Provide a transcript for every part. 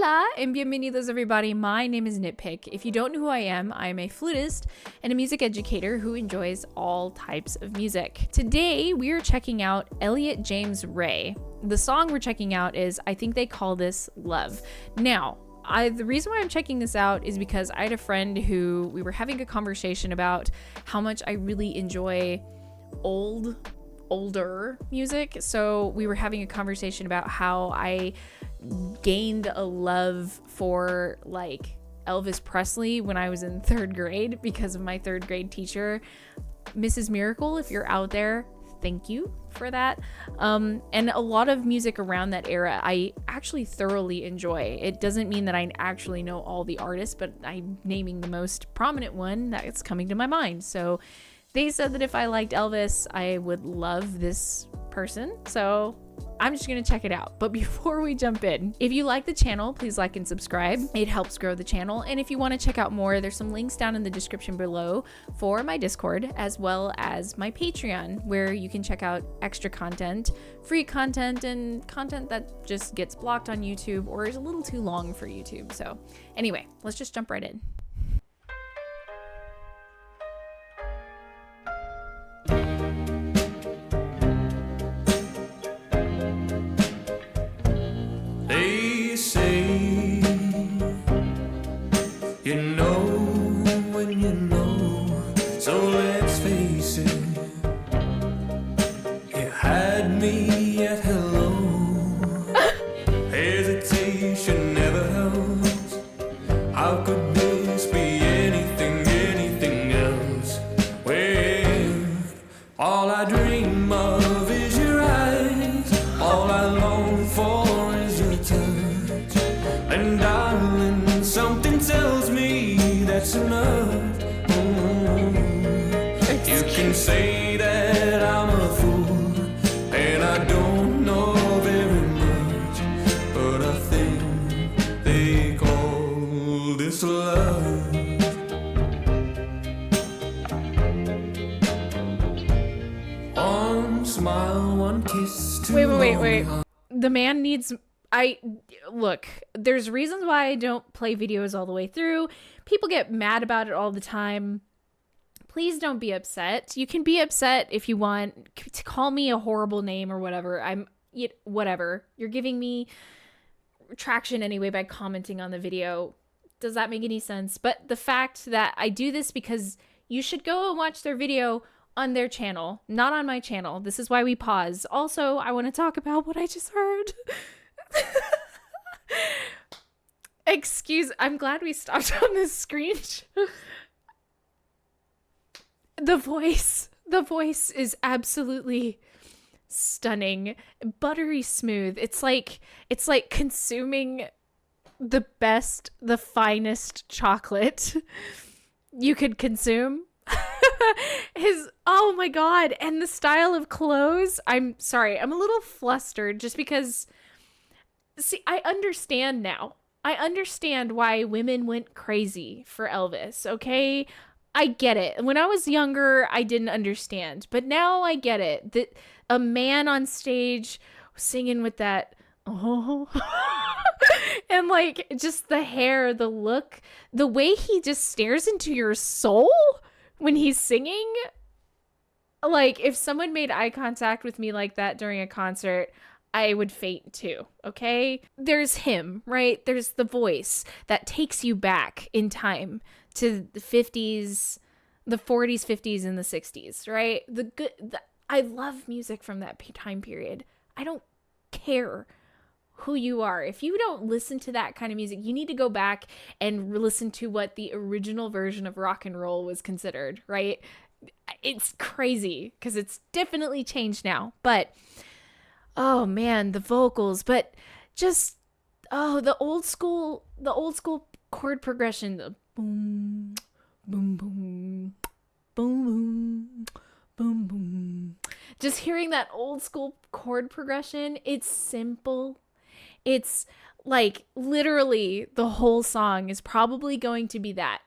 Hola and bienvenidos everybody. My name is NittPicc. If you don't know who I am a flutist and a music educator who enjoys all types of music. Today we are checking out Elliot James Reay. The song we're checking out is I think they call this Love. Now, the reason why I'm checking this out is because I had a friend who we were having a conversation about how much I really enjoy older music. So we were having a conversation about how I gained a love for like Elvis Presley when I was in 3rd grade because of my 3rd grade teacher, Mrs. Miracle. If you're out there, thank you for that. And a lot of music around that era I actually thoroughly enjoy. It doesn't mean that I actually know all the artists, but I'm naming the most prominent one that's coming to my mind. So they said that if I liked Elvis, I would love this person. So I'm just going to check it out. But before we jump in, if you like the channel, please like and subscribe. It helps grow the channel. And if you want to check out more, there's some links down in the description below for my Discord, as well as my Patreon, where you can check out extra content, free content, and content that just gets blocked on YouTube or is a little too long for YouTube. So anyway, let's just jump right in. You know when you know, so let's face it. You had me at hello. Hesitation never helps. How could this be anything else? Well, all I dream of is your eyes. All I long for is your touch. And darling, something tells me that's enough. You can say that I'm a fool and I don't know very much, but I think they call this love. One smile, one kiss. Wait. The man needs... Look, there's reasons why I don't play videos all the way through. People get mad about it all the time. Please don't be upset. You can be upset if you want to call me a horrible name or whatever. Whatever. You're giving me traction anyway by commenting on the video. Does that make any sense? But the fact that I do this because you should go and watch their video on their channel, not on my channel. This is why we pause. Also, I want to talk about what I just heard. I'm glad we stopped on this screen. The voice is absolutely stunning, buttery smooth. It's like consuming the finest chocolate you could consume. Oh my god, and the style of clothes. I'm sorry, I'm a little flustered just because. See, I understand now. I understand why women went crazy for Elvis, okay? I get it. When I was younger, I didn't understand. But now I get it. That a man on stage singing with that, oh, and like just the hair, the look, the way he just stares into your soul when he's singing. Like, if someone made eye contact with me like that during a concert, I would faint too, okay? There's him, right? There's the voice that takes you back in time to the 50s, the 40s, 50s, and the 60s, right? I love music from that time period. I don't care who you are. If you don't listen to that kind of music, you need to go back and listen to what the original version of rock and roll was considered, right? It's crazy because it's definitely changed now, but oh man, the vocals, but just, the old school chord progression, the boom, boom, boom, boom, boom, boom, boom. Just hearing that old school chord progression, it's simple. It's like literally the whole song is probably going to be that.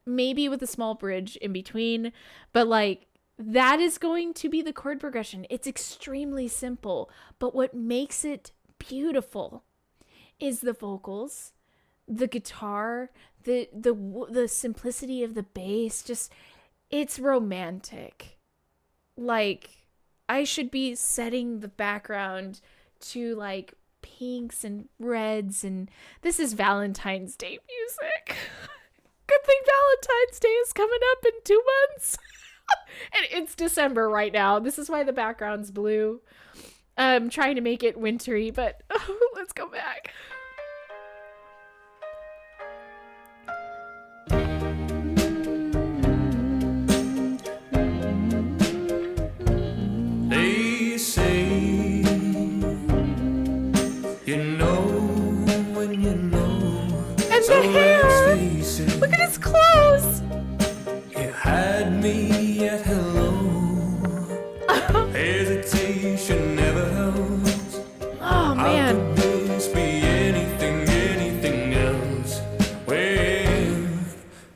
Maybe with a small bridge in between, but like that is going to be the chord progression. It's extremely simple, but what makes it beautiful is the vocals, the guitar, the simplicity of the bass, just it's romantic. Like, I should be setting the background to like pinks and reds, and this is Valentine's Day music. Good thing Valentine's Day is coming up in 2 months. And it's December right now. This is why the background's blue. I'm trying to make it wintry, but let's go back. They say you know when you know. And So the hair! let's face it. Look at his clothes! You had me at hello. Hesitation never helps. Oh, man. How could this be anything else? When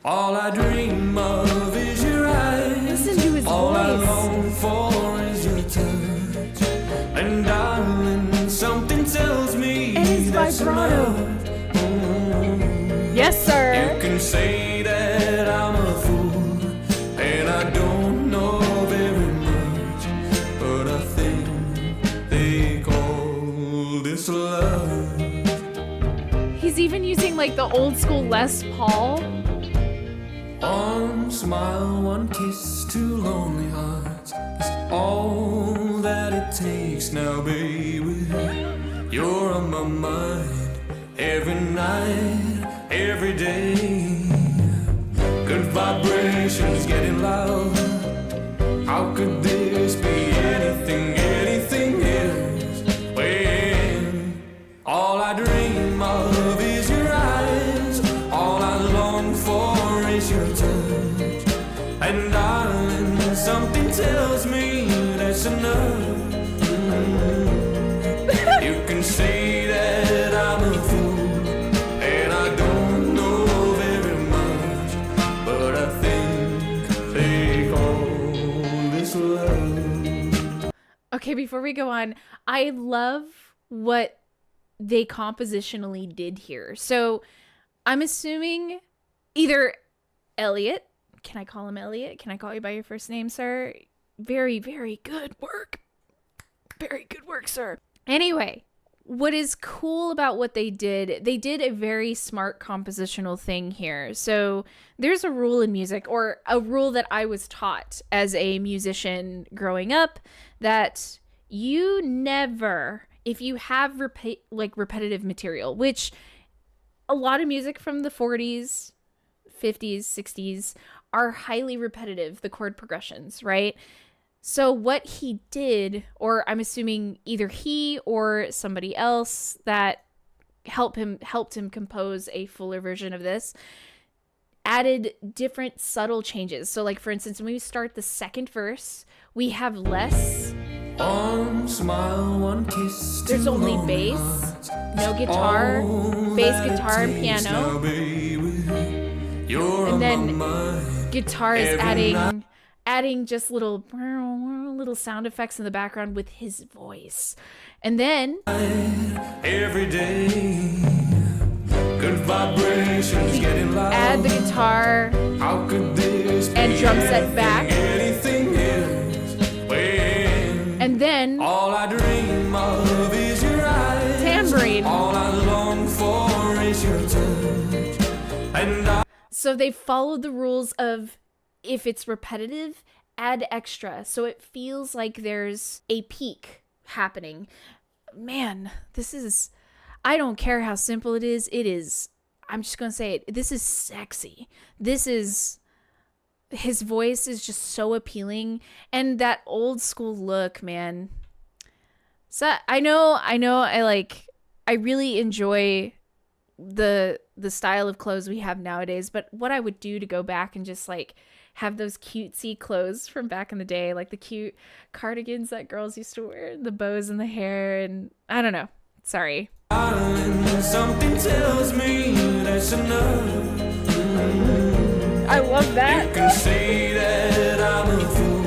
all I dream of is your eyes. Listen to his All I voice. long for is your touch. And darling, something tells me And his that's vibrato. enough. Yes, sir. You can say that I'm a fool, and I don't know very much, but I think they call this love. He's even using like the old school Les Paul. One smile, one kiss, 2 lonely hearts is all that it takes now, baby. You're on my mind every night, every day. Good vibrations getting loud. How could this be anything else? When all I dream of is your eyes, all I long for is your touch. And darling, something tells me that's enough. You can say that I'm a fool, and I don't know very much, but I think they call this love. Okay, before we go on, I love what they compositionally did here. So I'm assuming either Elliot, can I call him Elliot? Can I call you by your first name, sir? Very, very good work. Very good work, sir. Anyway, what is cool about what they did a very smart compositional thing here. So there's a rule in music, or a rule that I was taught as a musician growing up, that you never, if you have repetitive material, which a lot of music from the 40s, 50s, 60s are highly repetitive, the chord progressions, right? So what he did, or I'm assuming either he or somebody else that helped him compose a fuller version of this, added different subtle changes. So like, for instance, when we start the second verse, we have less. One smile, one kiss. There's only bass, no guitar, bass, guitar, and piano. And then guitar is adding just little sound effects in the background with his voice. And then every day, good vibrations getting loud. Add the guitar How could this and be drum set back. anything else? When And then all I dream of is your eyes. tambourine. All I long for is your touch. And So they followed the rules of, if it's repetitive, add extra, so it feels like there's a peak happening. Man, this is, I don't care how simple it is, I'm just gonna say it, this is sexy. This is, his voice is just so appealing, and that old school look, man. So I really enjoy the style of clothes we have nowadays, but what I would do to go back and just like have those cutesy clothes from back in the day, like the cute cardigans that girls used to wear, the bows in the hair, and I don't know. Sorry. something tells me that's enough. I love that. You can say that I'm a fool,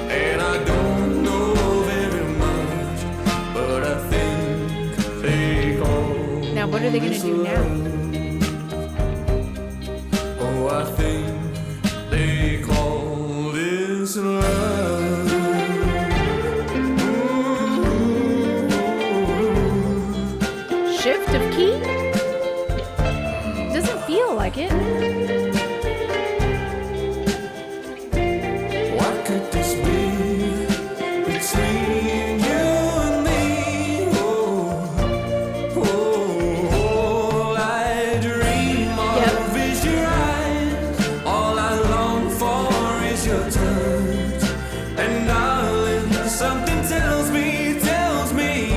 and I don't know very much, but I think they call Now, what are they gonna do now? love. I think they call this love. Shift of key? Doesn't feel like it. What could this be between you and me? All I dream of is your eyes. All I long for is your touch. And darling, something tells me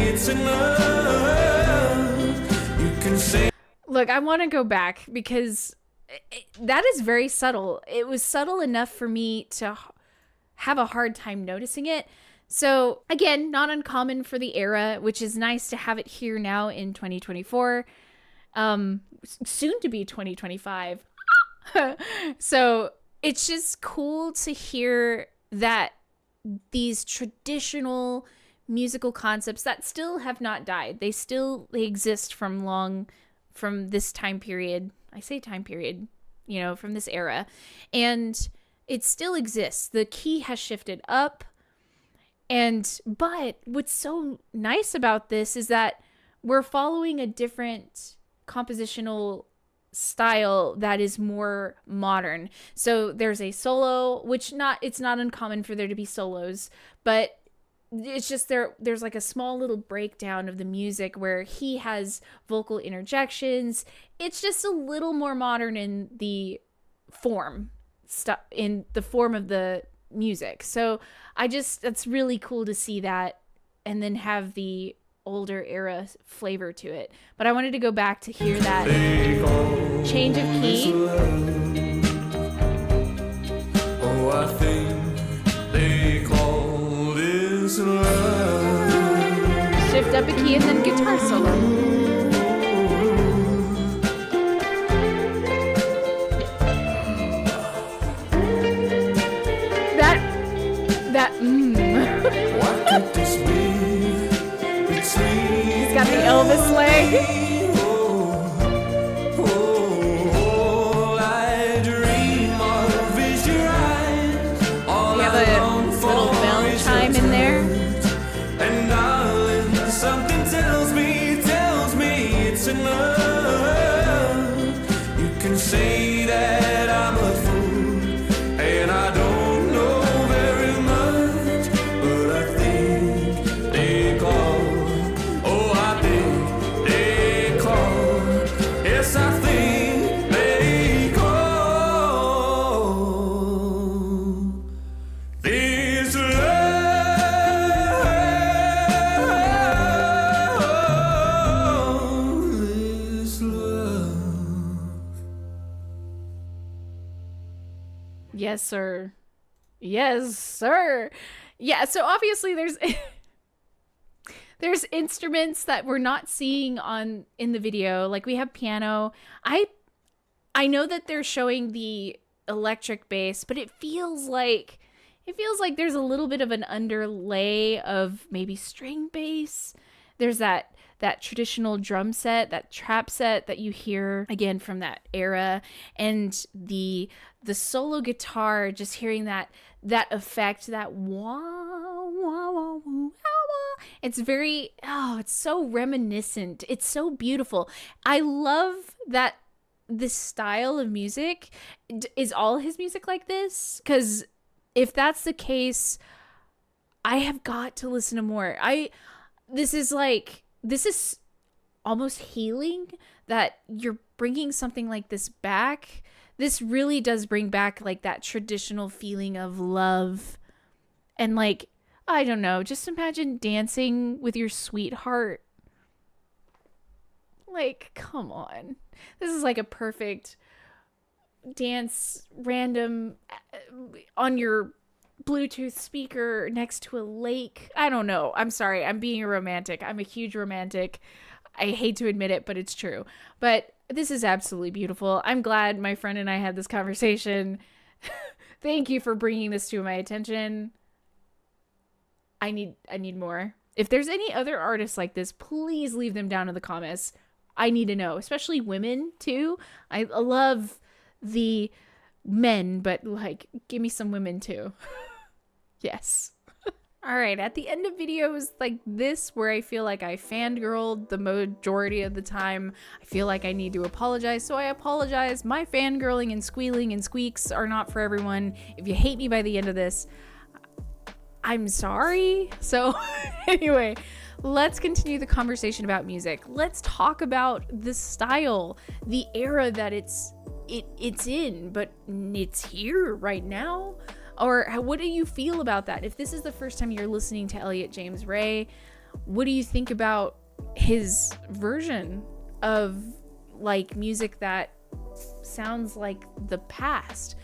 it's enough. You can say. Look, I want to go back because that is very subtle. It was subtle enough for me to have a hard time noticing it. So again, not uncommon for the era, which is nice to have it here now in 2024, soon to be 2025. So it's just cool to hear that these traditional musical concepts that still have not died, they exist from this time period. I say time period, from this era, and it still exists. The key has shifted up, but what's so nice about this is that we're following a different compositional style that is more modern. So there's a solo, which it's not uncommon for there to be solos, but it's just there's like a small little breakdown of the music where he has vocal interjections. It's just a little more modern in the form of the music. So that's really cool to see that, and then have the older era flavor to it. But I wanted to go back to hear that change of key. Oh, I think they call this love. Shift up a key and then guitar solo. What could this be? He's got the Elvis leg. All I dream of is your eyes. All We have a little bell chime in there. And darling, something tells me it's enough. You can say that I'm a fool, and I don't know very much, but I think they call. Oh, I think they call. Yes, I think they call this love. Yes, sir. Yes, sir. Yeah, so obviously there's instruments that we're not seeing in the video. Like we have piano. I know that they're showing the electric bass, but it feels like there's a little bit of an underlay of maybe string bass. There's that traditional drum set, that trap set that you hear again from that era, and the solo guitar, just hearing that effect, that wah wah wah wah. It's it's so reminiscent. It's so beautiful. I love that this style of music. Is all his music like this? Because if that's the case, I have got to listen to more. This is almost healing that you're bringing something like this back. This really does bring back like that traditional feeling of love. And like, I don't know, just imagine dancing with your sweetheart. Like, come on. This is like a perfect dance random on your Bluetooth speaker next to a lake. I don't know. I'm sorry. I'm being a romantic. I'm a huge romantic. I hate to admit it, but it's true. But this is absolutely beautiful. I'm glad my friend and I had this conversation. Thank you for bringing this to my attention. I need more. If there's any other artists like this, please leave them down in the comments. I need to know, especially women too. I love the men, but like, give me some women too. Yes. All right, at the end of videos like this, where I feel like I fangirled the majority of the time, I feel like I need to apologize, so I apologize. My fangirling and squealing and squeaks are not for everyone. If you hate me by the end of this, I'm sorry. So anyway, let's continue the conversation about music. Let's talk about the style, the era that it's in, but it's here right now. Or what do you feel about that? If this is the first time you're listening to Elliot James Reay, what do you think about his version of like music that sounds like the past?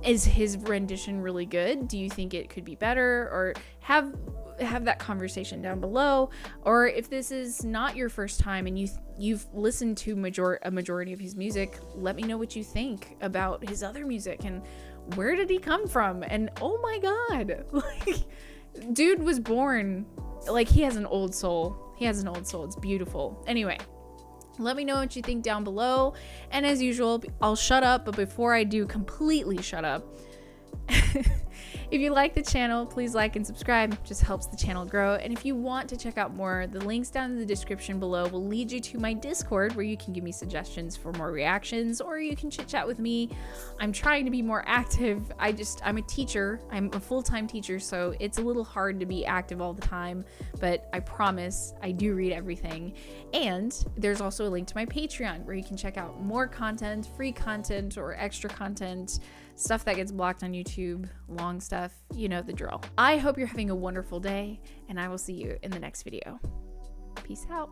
Is his rendition really good? Do you think it could be better? Or have that conversation down below. Or if this is not your first time and you've listened to a majority of his music, let me know what you think about his other music and where did he come from? And oh my god, like, dude was born, like, he has an old soul. It's beautiful. Anyway, let me know what you think down below, and as usual, I'll shut up, but before I do completely shut up, if you like the channel, please like and subscribe. It just helps the channel grow. And if you want to check out more, the links down in the description below will lead you to my Discord, where you can give me suggestions for more reactions, or you can chit chat with me. I'm trying to be more active. I'm a teacher. I'm a full-time teacher, so it's a little hard to be active all the time, but I promise I do read everything. And there's also a link to my Patreon, where you can check out more content, free content or extra content, stuff that gets blocked on YouTube, long stuff, you know the drill. I hope you're having a wonderful day, and I will see you in the next video. Peace out.